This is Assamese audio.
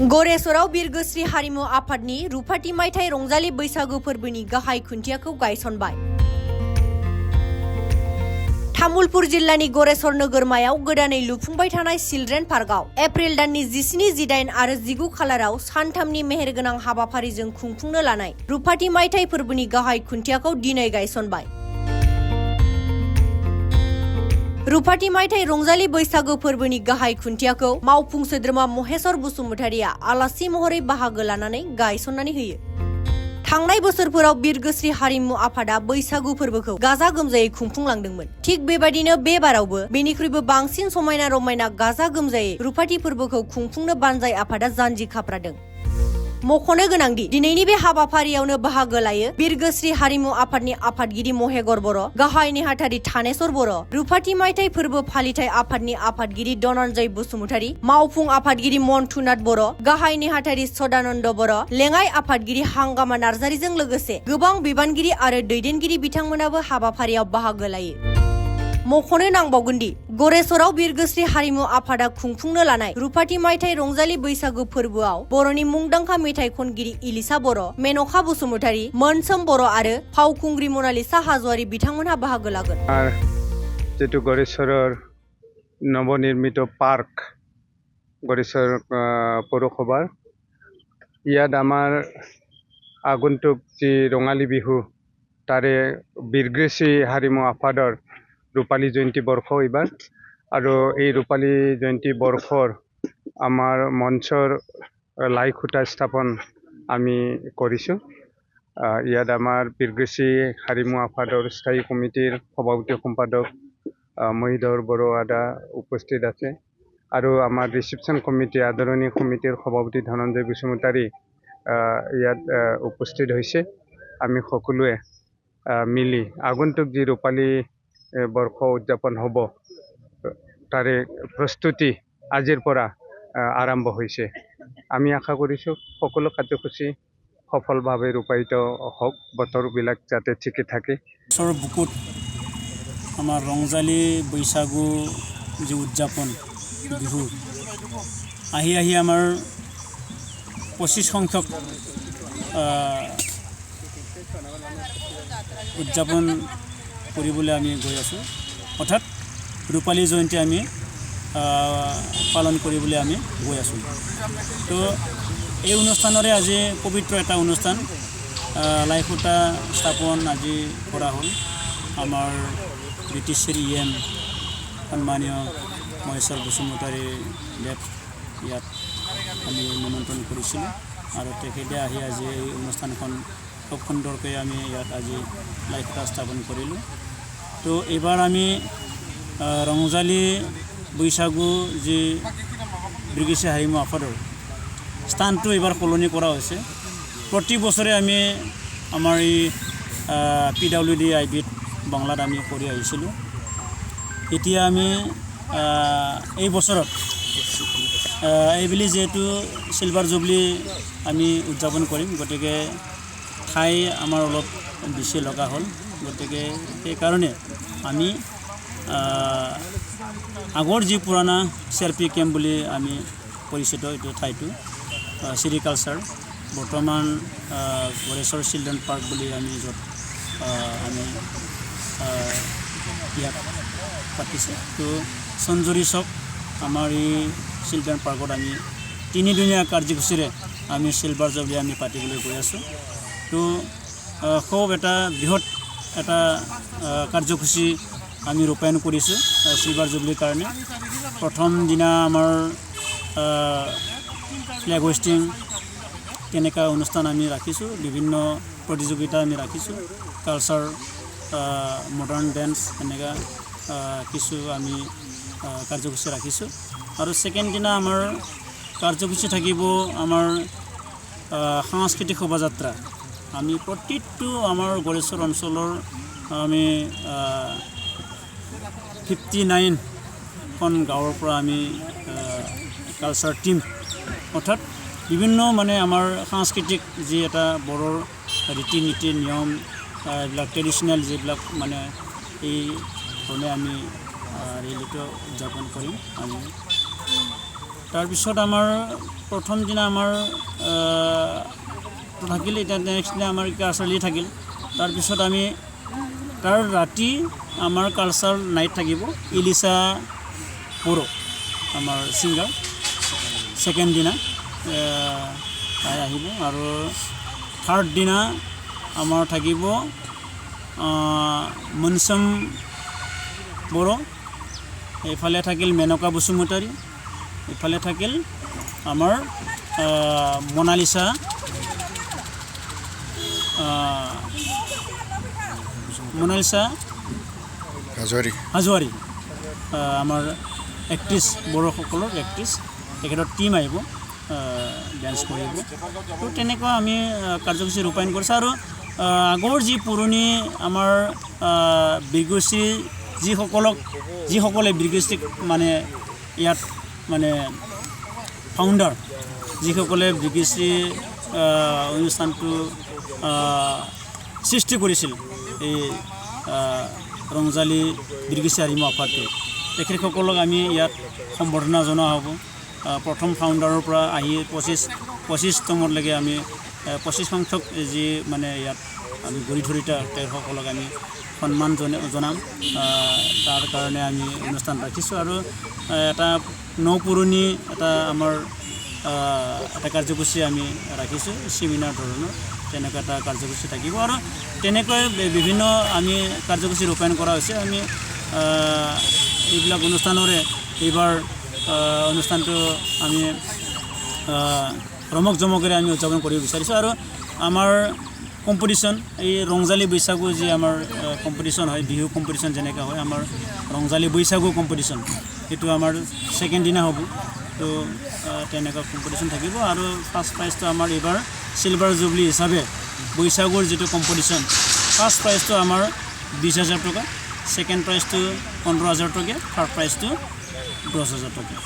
गरेसराव बिरगोस्रि हारिमु आफादनि रुफाथि मायथाइ रंजालि बैसागु फोरबोनि गाहाय खुन्थियाखौ गायसनबाय। तामुलपुर जिल्लानि गरेसर नोगोरमायाव गोदानै लुफुंबाय थानाय चिल्ड्रेन पार्कआव एप्रिल दाननि 17, 18 आरो 19 खालाराव सानथामनि मेहेरगोनां हाबाफारिजों खुंफुंनो लानाय रुफाथि मायथाइ फोरबोनि गाहाय खुन्थियाखौ दिनै गायसनबाय। रुफाथि मायथाइ रंजालि बैसागु फोरबोनि गाहाय खुन्थियाखौ मावफुं सोद्रोमा महेश्वर बसुमतारिया आलासि महरै बाहागो लानानै गायसननानै होयो। थांनाय बोसोरफोराव बिरगोस्रि हारिमु आफादा बैसागु फोरबोखौ गाजा गोमजायै खुंफुंलांदोंमोन। थिग बेबायदिनो बे बारावबो बेनिख्रुइबो बांसिन समायना रमायना गाजा गोमजायै रुफाथि फोरबोखौ खुंफुंनो बानजाय आफादा जानजि खाफ्रादों। मख'नो गोनांदि दिनैनि बे हाबाफारियावनो बाहागो लायो बिरगोस्रि हारिमु आफादनि आफादगिरि महेगर बर', गाहाय नेहाथारि थानेश्वर बर', रुफाथि मायथाइ फोरबो फालिथाय आफादनि आफादगिरि धनन्जय बसुमतारि, मावफुं आफादगिरि मन्टुनाथ बर', गाहाय नेहाथारि सदानन्द बर', लेङाइ आफादगिरि हांगामा नार्जारिजों लोगोसे गोबां बिबानगिरि आरो दैदेनगिरि बिथांमोनाबो हाबाफारियाव बाहागो लायो। मख'नो नांबावगोनदि गरेसराव बिरगोस्रि हारिमु आफादा खुंफुंनो लानाय रुफाथि मायथाइ रंजालि बैसागु फोरबोआव बर'नि मुंदांखा मेथाइ खनगिरि इलिसा बर', मेनखा बसुमतारि, मोनसोम बर' आरो फावखुंग्रि मनालिसा हाज'वारि बिथांमोनहा बाहागो लागोन। जेतु गरेसৰৰ নৱনিৰ্মিত পাৰ্ক गरेसर পৌৰসভাৰ ইয়াত আমাৰ আগন্তুক যি ৰঙালী বিহু তাৰে বিৰগোস্ৰি হাৰিমু আফাদৰ ৰূপালী জয়ন্তী বৰ্ষ এইবাৰ আৰু এই ৰূপালী জয়ন্তী বৰ্ষৰ আমাৰ মঞ্চৰ লাই খুঁটা স্থাপন আমি কৰিছোঁ। ইয়াত আমাৰ বিৰগোস্ৰি হাৰিমু আফাদৰ স্থায়ী কমিটিৰ সভাপতি সম্পাদক মহিধৰ বড়ো আদা উপস্থিত আছে আৰু আমাৰ ৰিচিপশ্যন কমিটি আদৰণি সমিতিৰ সভাপতি ধনঞ্জয় বসুমতাৰী ইয়াত উপস্থিত হৈছে। আমি সকলোৱে মিলি আগন্তুক যি ৰূপালী বৰ্ষ উদযাপন হ'ব তাৰে প্ৰস্তুতি আজিৰ পৰা আৰম্ভ হৈছে। আমি আশা কৰিছোঁ সকলো কাৰ্যসূচী সফলভাৱে ৰূপায়িত হওক, বতৰবিলাক যাতে ঠিকে থাকে। বুকুত আমাৰ ৰংজালী বৈশাগু যি উদযাপন বিহু আহি আমাৰ 25 সংখ্যক উদযাপন কৰিবলৈ আমি গৈ আছোঁ, অৰ্থাৎ ৰূপালী জয়ন্তী আমি পালন কৰিবলৈ আমি গৈ আছোঁ। তো এই অনুষ্ঠানৰে আজি পবিত্ৰ এটা অনুষ্ঠান লাই খুঁটা স্থাপন আজি কৰা হ'ল। আমাৰ ব্ৰিটিছৰ EM সন্মানীয় মহেশ্বৰ বসুমতাৰী দেৱ ইয়াত আমি নিমন্ত্ৰণ কৰিছিলোঁ আৰু তেখেতে আহি আজি এই অনুষ্ঠানখন খুব সুন্দৰকৈ আমি ইয়াত আজি লাই খুঁটা স্থাপন কৰিলোঁ। তো এইবাৰ আমি ৰংজালী বৈশাগু যি বিৰগোস্ৰি হাৰিমু আফাদৰ স্থানটো এইবাৰ সলনি কৰা হৈছে। প্ৰতি বছৰে আমি আমাৰ এই PWD IBত বাংলাত আমি কৰি আহিছিলোঁ। এতিয়া আমি এই বছৰত এইবুলি যিহেতু চিলভাৰ জুবলি আমি উদযাপন কৰিম, গতিকে ঠাই আমাৰ অলপ বেছি লগা হ'ল। গতিকে সেইকাৰণে আমি আগৰ যি পুৰণা CRP কেম্প বুলি আমি পৰিচিত এইটো ঠাইটো চিৰিকালচাৰ, বৰ্তমান गरेसर চিলড্ৰেন পাৰ্ক বুলি আমি য'ত আমি ইয়াত পাতিছে। তো সঞ্জুৰী চক আমাৰ এই চিলড্ৰেন পাৰ্কত আমি 3 দিনীয়া কাৰ্যসূচীৰে আমি চিলভাৰ জুবলি আমি পাতিবলৈ গৈ আছোঁ। তো খুব এটা বৃহৎ এটা কাৰ্যসূচী আমি ৰূপায়ণ কৰিছোঁ চিলভাৰ জুবলিৰ কাৰণে। প্ৰথম দিনা আমাৰ ফ্লেগ হোষ্টিং তেনেকুৱা অনুষ্ঠান আমি ৰাখিছোঁ, বিভিন্ন প্ৰতিযোগিতা আমি ৰাখিছোঁ, কালচাৰ, মডাৰ্ণ ডেন্স এনেকুৱা কিছু আমি কাৰ্যসূচী ৰাখিছোঁ। আৰু ছেকেণ্ড দিনা আমাৰ কাৰ্যসূচী থাকিব আমাৰ সাংস্কৃতিক শোভাযাত্ৰা। আমি প্ৰতিটো আমাৰ गरेसर অঞ্চলৰ আমি 59খন গাঁৱৰ পৰা আমি কালচাৰ টিম, অৰ্থাৎ বিভিন্ন মানে আমাৰ সাংস্কৃতিক যি এটা বড়োৰ ৰীতি নীতি নিয়ম এইবিলাক ট্ৰেডিশ্যনেল যিবিলাক মানে এই ধৰণে আমি ৰেলীটো উদযাপন কৰিম। আমি তাৰপিছত আমাৰ প্ৰথম দিনা আমাৰ থাকিল, এতিয়া নেক্সট দিনা আমাৰ কালচাৰেলি থাকিল। তাৰপিছত আমি তাৰ ৰাতি আমাৰ কালচাৰ নাইট থাকিব, ইলিচা বড়ো আমাৰ ছিংগাৰ। ছেকেণ্ড দিনা তাই আহিব আৰু থাৰ্ড দিনা আমাৰ থাকিব মনচম বড়ো, এইফালে থাকিল মেনকা বসুমতাৰী, এইফালে থাকিল আমাৰ মনালিছা হাজোৱাৰী, আমাৰ এক্ট্ৰেছ, বড়োসকলৰ এক্ট্ৰেছ, তেখেতৰ টীম আহিব ডান্স কৰিব। তো তেনেকুৱা আমি কাৰ্যসূচী ৰূপায়ণ কৰিছোঁ। আৰু আগৰ যি পুৰণি আমাৰ বীৰগোষ্ঠীৰ যিসকলে বীৰগোষ্ঠীক মানে ইয়াত মানে ফাউণ্ডাৰ, যিসকলে বীৰগোষ্ঠী অনুষ্ঠানটো সৃষ্টি কৰিছিল, এই ৰংজালী বীৰগোষ্ঠী আৰ্হিমা আফাদটো, তেখেতসকলক আমি ইয়াত সম্বৰ্ধনা জনোৱা হ'ব। প্ৰথম ফাউণ্ডাৰৰ পৰা আহি 25তমলৈকে আমি 25 সংখ্যক যি মানে ইয়াত আমি গঢ়ি ধৰি তেওঁসকলক আমি সন্মান জনাম। তাৰ কাৰণে আমি অনুষ্ঠান ৰাখিছোঁ। আৰু এটা নপুৰণি এটা আমাৰ এটা কাৰ্যসূচী আমি ৰাখিছোঁ, ছেমিনাৰ ধৰণৰ তেনেকুৱা এটা কাৰ্যসূচী থাকিব। আৰু তেনেকৈ বিভিন্ন আমি কাৰ্যসূচী ৰূপায়ণ কৰা হৈছে। আমি এইবিলাক অনুষ্ঠানৰে এইবাৰ অনুষ্ঠানটো আমি ৰমক জমকেৰে আমি উদযাপন কৰিব বিচাৰিছোঁ। আৰু আমাৰ কম্পিটিশ্যন, এই ৰংজালী বৈশাগু যি আমাৰ কম্পিটিশ্যন হয়, বিহু কম্পিটিশ্যন যেনেকৈ হয়, আমাৰ ৰংজালী বৈশাগু কম্পিটিশ্যন, সেইটো আমাৰ ছেকেণ্ড দিনা হ'ব। তো তেনেকুৱা কম্পিটিশ্যন থাকিব। আৰু ফাৰ্ষ্ট প্ৰাইজটো আমাৰ এইবাৰ চিলভাৰ জুবলি হিচাপে বৈশাগুৰ যিটো কম্পিটিশ্যন, ফাৰ্ষ্ট প্ৰাইজটো আমাৰ 20,000 টকা, ছেকেণ্ড প্ৰাইজটো 15,000 টকীয়া, থাৰ্ড প্ৰাইজটো 10,000 টকীয়া।